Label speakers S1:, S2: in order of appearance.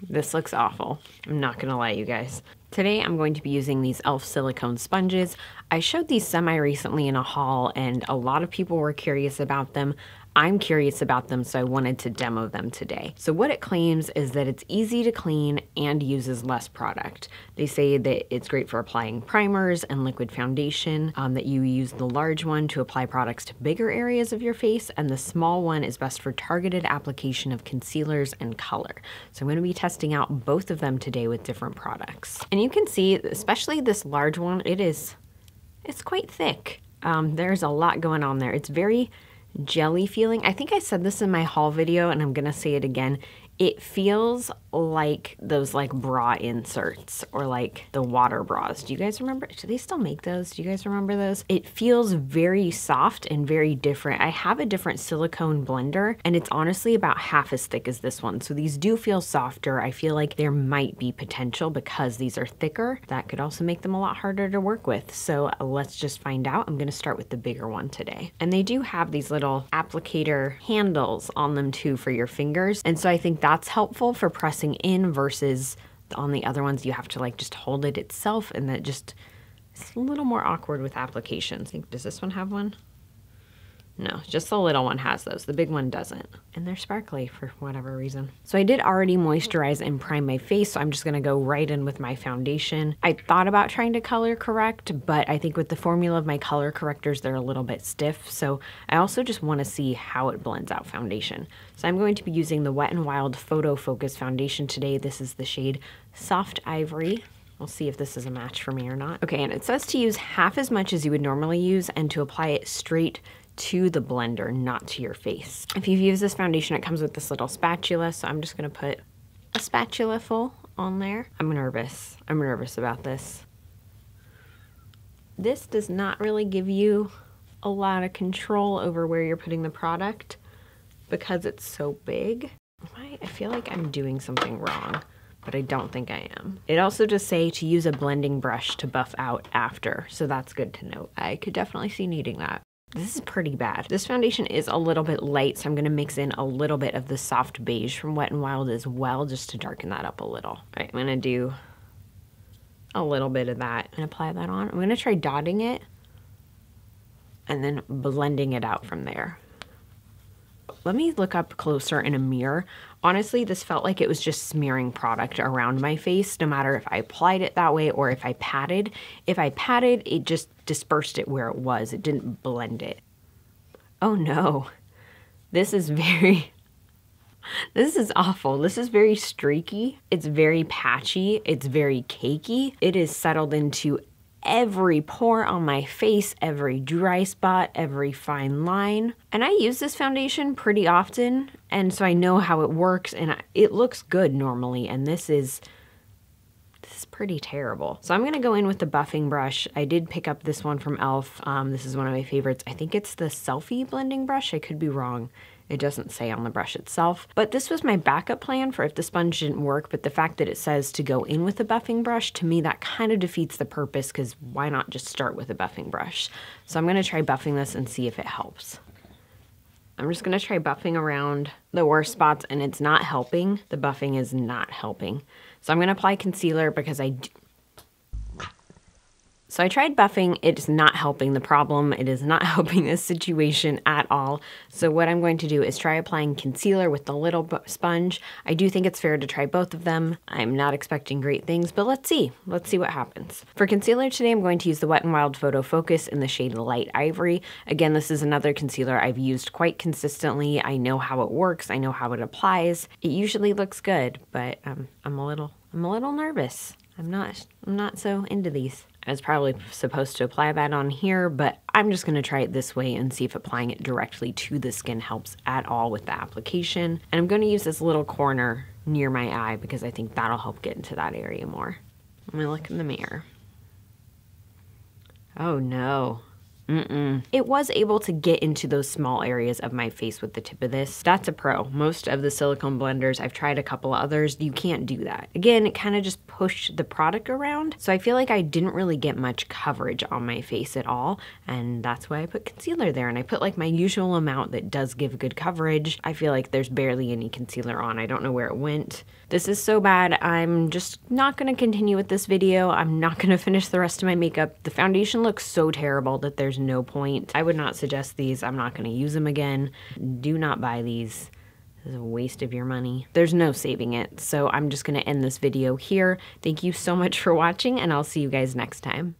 S1: This looks awful. I'm not gonna lie, you guys. Today I'm going to be using these e.l.f. silicone sponges. I showed these semi-recently in a haul and a lot of people were curious about them. I'm curious about them, so I wanted to demo them today. So what it claims is that it's easy to clean and uses less product. They say that it's great for applying primers and liquid foundation, that you use the large one to apply products to bigger areas of your face, and the small one is best for targeted application of concealers and color. So I'm gonna be testing out both of them today with different products. And you can see, especially this large one, it's quite thick. There's a lot going on there. It's very jelly feeling. I think I said this in my haul video and I'm gonna say it again. It feels like those like bra inserts or like the water bras. Do you guys remember? Do they still make those? Do you guys remember those? It feels very soft and very different. I have a different silicone blender and it's honestly about half as thick as this one. So these do feel softer. I feel like there might be potential because these are thicker. That could also make them a lot harder to work with. So let's just find out. I'm gonna start with the bigger one today. And they do have these little applicator handles on them too for your fingers. And so I think that's helpful for pressing in versus on the other ones you have to like just hold it itself, and that just it's a little more awkward with applications. Does this one have one? No, just the little one has those. The big one doesn't. And they're sparkly for whatever reason. So I did already moisturize and prime my face, so I'm just gonna go right in with my foundation. I thought about trying to color correct, but I think with the formula of my color correctors, they're a little bit stiff. So I also just wanna see how it blends out foundation. So I'm going to be using the Wet n Wild Photo Focus foundation today. This is the shade Soft Ivory. We'll see if this is a match for me or not. Okay, and it says to use half as much as you would normally use and to apply it straight to the blender, not to your face. If you've used this foundation, it comes with this little spatula, so I'm just gonna put a spatula full on there. I'm nervous about this. This does not really give you a lot of control over where you're putting the product because it's so big. I feel like I'm doing something wrong, but I don't think I am. It also does say to use a blending brush to buff out after, so that's good to note. I could definitely see needing that. This is pretty bad. This foundation is a little bit light, so I'm gonna mix in a little bit of the soft beige from Wet n Wild as well, just to darken that up a little. All right, I'm gonna do a little bit of that and apply that on. I'm gonna try dotting it and then blending it out from there. Let me look up closer in a mirror. Honestly, this felt like it was just smearing product around my face, no matter if I applied it that way or if I patted. If I patted, it just dispersed it where it was. It didn't blend it. Oh no, this is this is awful. This is very streaky. It's very patchy. It's very cakey. It is settled into every pore on my face, every dry spot, every fine line. And I use this foundation pretty often, and so I know how it works, and it looks good normally, and this is pretty terrible. So I'm gonna go in with the buffing brush. I did pick up this one from e.l.f. This is one of my favorites. I think it's the Selfie blending brush. I could be wrong. It doesn't say on the brush itself, but this was my backup plan for if the sponge didn't work, but the fact that it says to go in with a buffing brush, to me, that kind of defeats the purpose, because why not just start with a buffing brush? So I'm gonna try buffing this and see if it helps. I'm just gonna try buffing around the worst spots, and it's not helping. The buffing is not helping. So I'm gonna apply concealer because So I tried buffing, it's not helping the problem. It is not helping this situation at all. So what I'm going to do is try applying concealer with the little sponge. I do think it's fair to try both of them. I'm not expecting great things, but let's see. Let's see what happens. For concealer today, I'm going to use the Wet n Wild Photo Focus in the shade Light Ivory. Again, this is another concealer I've used quite consistently. I know how it works. I know how it applies. It usually looks good, but I'm a little nervous. I'm not so into these. I was probably supposed to apply that on here, but I'm just gonna try it this way and see if applying it directly to the skin helps at all with the application. And I'm gonna use this little corner near my eye because I think that'll help get into that area more. I'm gonna look in the mirror. Oh no. It was able to get into those small areas of my face with the tip of this. That's a pro. Most of the silicone blenders, I've tried a couple of others, you can't do that. Again, it kind of just pushed the product around, so I feel like I didn't really get much coverage on my face at all, and that's why I put concealer there, and I put like my usual amount that does give good coverage. I feel like there's barely any concealer on. I don't know where it went. This is so bad, I'm just not gonna continue with this video. I'm not gonna finish the rest of my makeup. The foundation looks so terrible that there's no point. I would not suggest these. I'm not gonna use them again. Do not buy these. This is a waste of your money. There's no saving it. So I'm just gonna end this video here. Thank you so much for watching, and I'll see you guys next time.